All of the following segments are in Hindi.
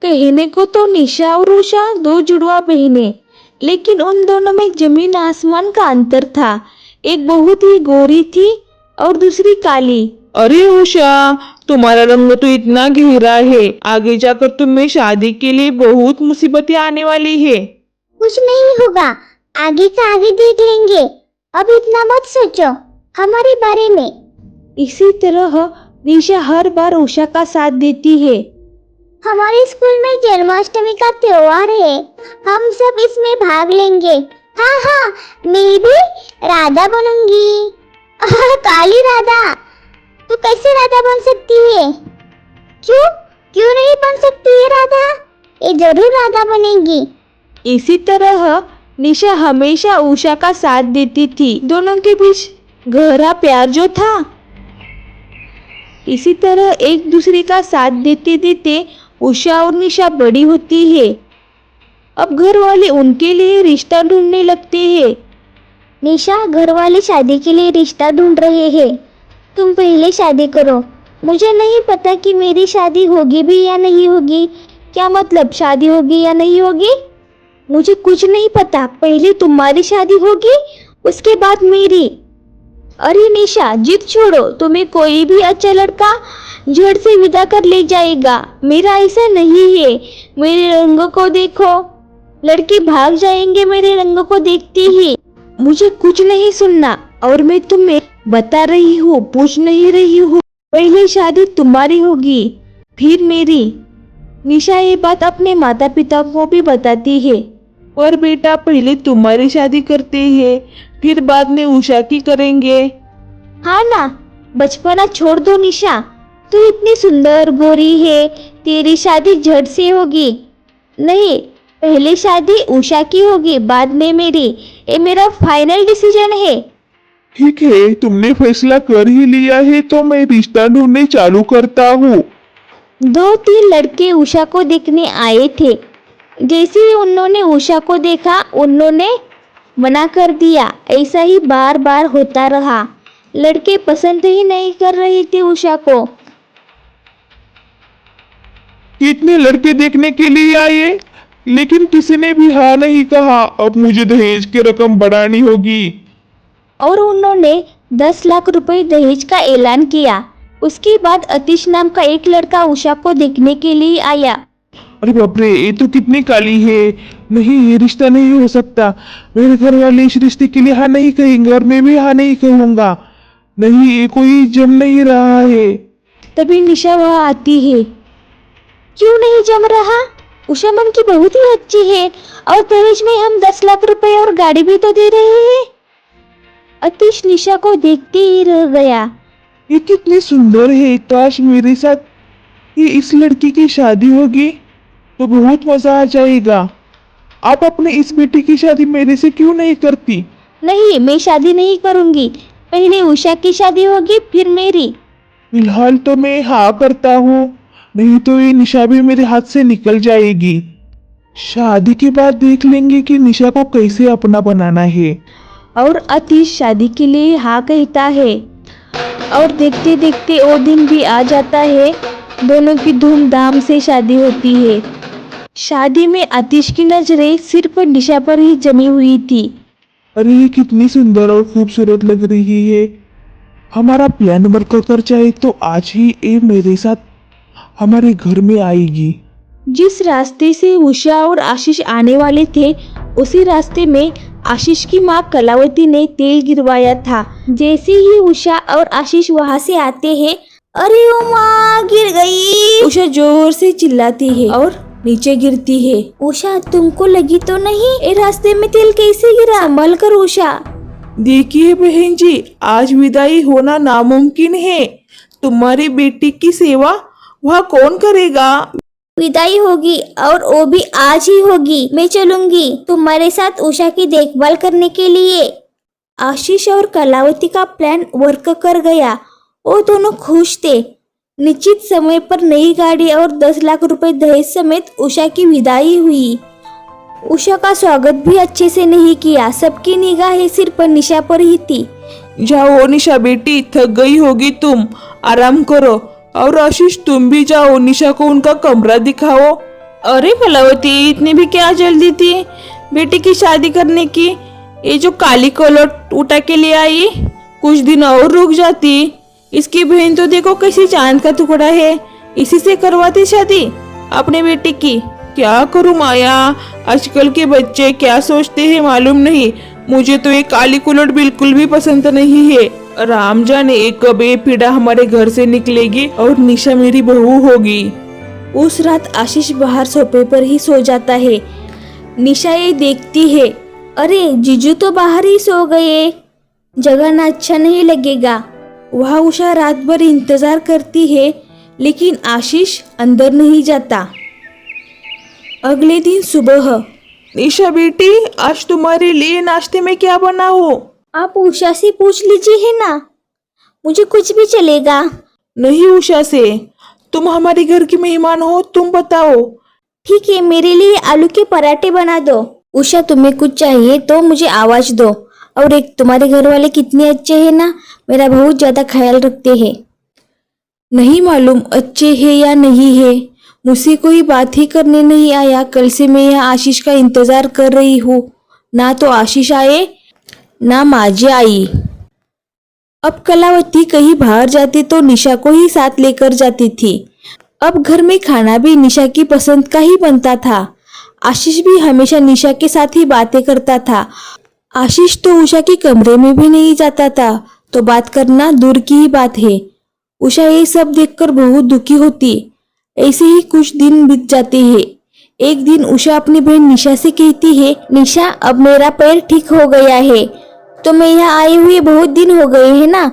कहने को तो निशा और उषा दो जुड़वा बहनें, लेकिन उन दोनों में जमीन आसमान का अंतर था। एक बहुत ही गोरी थी और दूसरी काली। अरे उषा, तुम्हारा रंग तो इतना गहरा है, आगे जाकर तुम्हें शादी के लिए बहुत मुसीबतें आने वाली है। कुछ नहीं होगा, आगे का आगे देख लेंगे। अब इतना मत सोचो हमारे बारे में। इसी तरह निशा हर बार उषा का साथ देती है। हमारे स्कूल में जन्माष्टमी का त्योहार है, हम सब इसमें भाग लेंगे। हाँ हाँ, मैं भी राधा बनूंगी। काली राधा। तू कैसे राधा बन सकती है? क्यों क्यों नहीं बन सकती है राधा? ये जरूर राधा बनेगी। इसी तरह निशा हमेशा उषा का साथ देती थी। दोनों के बीच गहरा प्यार जो था। इसी तरह एक दूसरे का साथ देते देते उषा और निशा बड़ी होती है। अब घर वाले उनके लिए रिश्ता ढूंढने लगते हैं। निशा, घर वाले शादी के लिए रिश्ता ढूंढ रहे हैं। तुम पहले शादी करो। मुझे नहीं पता कि मेरी शादी होगी भी या नहीं होगी। क्या मतलब, शादी होगी या नहीं होगी? मुझे कुछ नहीं पता। पहले तुम्हारी शादी होगी, उसके बाद मेरी। अरे निशा, जिद छोड़ो। तुम्हें कोई भी अच्छा लड़का झट से विदा कर ले जाएगा। मेरा ऐसा नहीं है। मेरे रंग को देखो, लड़के भाग जाएंगे मेरे रंग को देखते ही। मुझे कुछ नहीं सुनना, और मैं तुम्हें बता रही हूँ, पूछ नहीं रही हूँ। पहले शादी तुम्हारी होगी, फिर मेरी। निशा ये बात अपने माता पिता को भी बताती है। पर बेटा, पहले तुम्हारी शादी करते हैं, फिर बाद में उषा की करेंगे। हाँ ना, बचपना छोड़ दो निशा। तू इतनी सुंदर गोरी है, तेरी शादी झट से होगी। नहीं, पहले शादी उषा की होगी, बाद में मेरी। ये मेरा फाइनल डिसीजन है। ठीक है, तुमने फैसला कर ही लिया है तो मैं रिश्ता ढूंढने चालू करता हूँ। 2-3 लड़के उषा को देखने आए थे। जैसे ही उन्होंने उषा को देखा, उन्होंने मना कर दिया। ऐसा ही बार बार होता रहा। लड़के पसंद ही नहीं कर रहे थे उषा को। कितने लड़के देखने के लिए आए, लेकिन किसी ने भी हाँ नहीं कहा। अब मुझे दहेज की रकम बढ़ानी होगी। और उन्होंने 10 लाख रुपए दहेज का ऐलान किया। उसके बाद अतीश नाम का एक लड़का उषा को देखने के लिए आया। अरे बाप रे, ये तो कितनी काली है। नहीं, ये रिश्ता नहीं हो सकता। मेरे घर वाले इस रिश्ते के लिए हाँ नहीं कहेंगे और मैं भी हाँ नहीं कहूंगा। नहीं, ये कोई जम नहीं रहा है। तभी निशा वहाँ आती है। क्यों नहीं जम रहा? उषा मन की बहुत ही अच्छी है, और दहेज में हम 10 लाख रुपए और गाड़ी भी तो दे रहे हैं। अतीश निशा को देखते ही रह गया। ये कितनी सुंदर है। काश मेरे साथ ये इस लड़की की शादी होगी तो बहुत मजा आ जाएगा। आप अपने इस बेटी की शादी मेरे से क्यों नहीं करती? नहीं, मैं शादी नहीं करूंगी। पहले उषा की शादी होगी, फिर मेरी। फिलहाल तो मैं हाँ करता हूँ, नहीं तो ये निशा भी मेरे हाथ से निकल जाएगी। शादी के बाद देख लेंगे कि निशा को कैसे अपना बनाना है। और अतीश शादी के लिए हाँ कहता है। और देखते देखते वो दिन भी आ जाता है। दोनों की धूमधाम से शादी होती है। शादी में अतीश की नजरें सिर्फ निशा पर ही जमी हुई थी। अरे, ये कितनी सुंदर और खूबसूरत लग रही है। हमारा प्लान वर्क कर जाए तो आज ही ये मेरे साथ हमारे घर में आएगी। जिस रास्ते से उषा और आशीष आने वाले थे, उसी रास्ते में आशीष की माँ कलावती ने तेल गिरवाया था। जैसे ही उषा और आशीष वहाँ से आते हैं, अरे ओ माँ, गिर गई। उषा जोर से चिल्लाती है और नीचे गिरती है। उषा, तुमको लगी तो नहीं? ये रास्ते में तेल कैसे गिरा? संभल कर उषा। देखिए बहन जी, आज विदाई होना नामुमकिन है। तुम्हारी बेटी की सेवा वह कौन करेगा? विदाई होगी, और वो भी आज ही होगी। मैं चलूंगी तुम्हारे साथ उषा की देखभाल करने के लिए। आशीष और कलावती का प्लान वर्क कर गया। वो दोनों खुश थे। निश्चित समय पर नई गाड़ी और 10 लाख रुपए दहेज समेत उषा की विदाई हुई। उषा का स्वागत भी अच्छे से नहीं किया। सबकी निगाहें सिर्फ निशा पर ही थी। जाओ निशा बेटी, थक गई होगी तुम, आराम करो। और आशीष, तुम भी जाओ, निशा को उनका कमरा दिखाओ। अरे कलावती, इतनी भी क्या जल्दी थी बेटी की शादी करने की? ये जो काली कलर उठा के ले आई, कुछ दिन और रुक जाती। इसकी बहन तो देखो कैसी चांद का टुकड़ा है, इसी से करवाती शादी अपने बेटे की। क्या करूं माया, आजकल के बच्चे क्या सोचते हैं मालूम नहीं। मुझे तो ये काली कुलट बिल्कुल भी पसंद नहीं है। राम जाने कब ये पीड़ा हमारे घर से निकलेगी और निशा मेरी बहू होगी। उस रात आशीष बाहर सोफे पर ही सो जाता है। निशा ये देखती है, अरे जीजू तो बाहर ही सो गए, जगना अच्छा नहीं लगेगा। वह उषा रात भर इंतजार करती है, लेकिन आशीष अंदर नहीं जाता। अगले दिन सुबह, निशा बेटी, आज तुम्हारे लिए नाश्ते में क्या बना हो? आप उषा से पूछ लीजिए है ना, मुझे कुछ भी चलेगा। नहीं उषा से, तुम हमारे घर की मेहमान हो, तुम बताओ। ठीक है, मेरे लिए आलू के पराठे बना दो। उषा, तुम्हें कुछ चाहिए तो मुझे आवाज दो। और एक, तुम्हारे घर वाले कितने अच्छे हैं ना, मेरा बहुत ज्यादा ख्याल रखते हैं। नहीं मालूम अच्छे है या नहीं है, मुझसे कोई बात ही करने नहीं आया। कल से मैं यहाँ आशीष का इंतजार कर रही हूँ, ना तो आशीष आए ना माजी आई। अब कलावती कहीं बाहर जाती तो निशा को ही साथ लेकर जाती थी। अब घर में खाना भी निशा की पसंद का ही बनता था। आशीष भी हमेशा निशा के साथ ही बातें करता था। आशीष तो उषा के कमरे में भी नहीं जाता था, तो बात करना दूर की ही बात है। उषा ये सब देखकर बहुत दुखी होती। ऐसे ही कुछ दिन बीत जाते हैं। एक दिन उषा अपनी बहन निशा से कहती है, निशा, अब मेरा पैर ठीक हो गया है, तो मैं यहाँ आए हुए बहुत दिन हो गए हैं ना,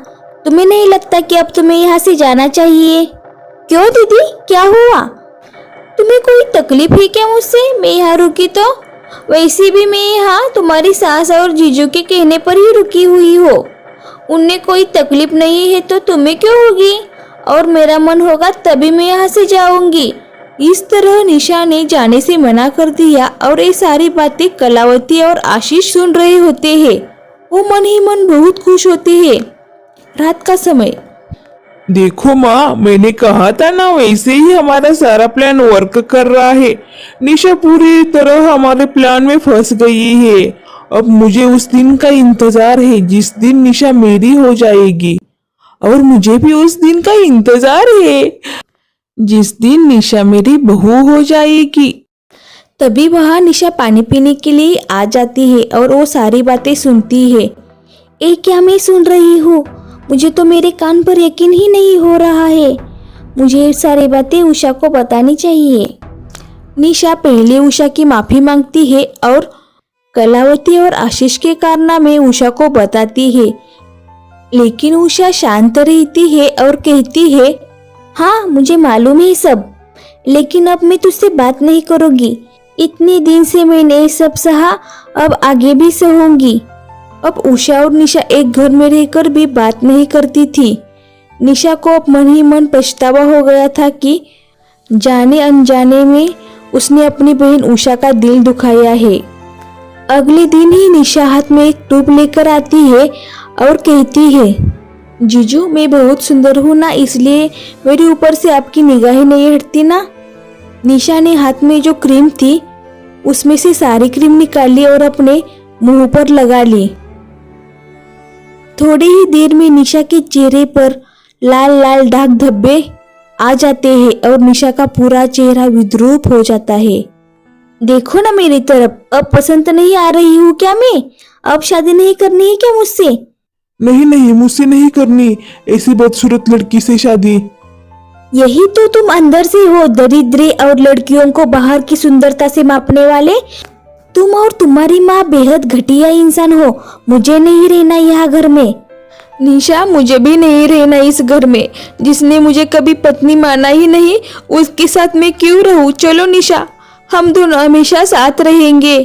तुम्हें नहीं लगता कि अब तुम्हें यहाँ से जाना चाहिए? क्यों दीदी, क्या हुआ? तुम्हें कोई तकलीफ है क्या मुझसे मैं यहाँ रुकी तो? वैसे भी मैं यहाँ तुम्हारी सास और जीजू के कहने पर ही रुकी हुई हो। उन्हें कोई तकलीफ नहीं है तो तुम्हें क्यों होगी? और मेरा मन होगा तभी मैं यहाँ से जाऊंगी। इस तरह निशा ने जाने से मना कर दिया और ये सारी बातें कलावती और आशीष सुन रहे होते हैं। वो मन ही मन बहुत खुश होते हैं। रात का समय, देखो माँ, मैंने कहा था ना, वैसे ही हमारा सारा प्लान वर्क कर रहा है। निशा पूरी तरह हमारे प्लान में फंस गई है। अब मुझे उस दिन का इंतजार है जिस दिन निशा मेरी हो जाएगी, और मुझे भी उस दिन का इंतजार है जिस दिन निशा मेरी बहू हो जाएगी। तभी वहाँ निशा पानी पीने के लिए आ जाती है और वो सारी बातें सुनती है। ये क्या मैं सुन रही हूँ? मुझे तो मेरे कान पर यकीन ही नहीं हो रहा है। मुझे ये सारी बातें उषा को बतानी चाहिए। निशा पहले उषा की माफी मांगती है और कलावती और आशीष के कारनामे उषा को बताती है, लेकिन उषा शांत रहती है और कहती है, हाँ, मुझे मालूम है सब, लेकिन अब मैं तुझसे बात नहीं करूँगी। इतने दिन से मैंने सब सहा, अब आगे भी सहूंगी। अब उषा और निशा एक घर में रहकर भी बात नहीं करती थी। निशा को अब मन ही मन पछतावा हो गया था कि जाने अनजाने में उसने अपनी बहन उषा का दिल दुखाया है। अगले दिन ही निशा हाथ में एक टूब लेकर आती है और कहती है, जीजू, मैं बहुत सुंदर हूँ ना, इसलिए मेरे ऊपर से आपकी निगाहें नहीं हटती ना। निशा ने हाथ में जो क्रीम थी उसमें से सारी क्रीम निकाली और अपने मुंह पर लगा ली। थोड़ी ही देर में निशा के चेहरे पर लाल लाल दाग धब्बे आ जाते हैं और निशा का पूरा चेहरा विद्रूप हो जाता है। देखो ना मेरी तरफ, अब पसंद नहीं आ रही हूँ क्या मैं? अब शादी नहीं करनी है क्या मुझसे? नहीं नहीं, मुझसे नहीं करनी ऐसी बदसूरत लड़की से शादी। यही तो तुम अंदर से हो, दरिद्र और लड़कियों को बाहर की सुंदरता से मापने वाले। तुम और तुम्हारी माँ बेहद घटिया इंसान हो। मुझे नहीं रहना यहाँ घर में। निशा, मुझे भी नहीं रहना इस घर में। जिसने मुझे कभी पत्नी माना ही नहीं, उसके साथ मैं क्यों रहूं? चलो निशा, हम दोनों हमेशा साथ रहेंगे।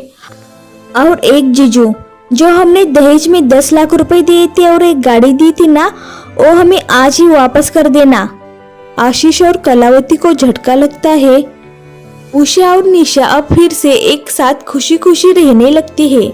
और एक जीजू, जो हमने दहेज में 10 लाख रुपए दिए थे और एक गाड़ी दी थी ना, वो हमें आज ही वापस कर देना। आशीष और कलावती को झटका लगता है। उषा और निशा अब फिर से एक साथ खुशी खुशी रहने लगती है।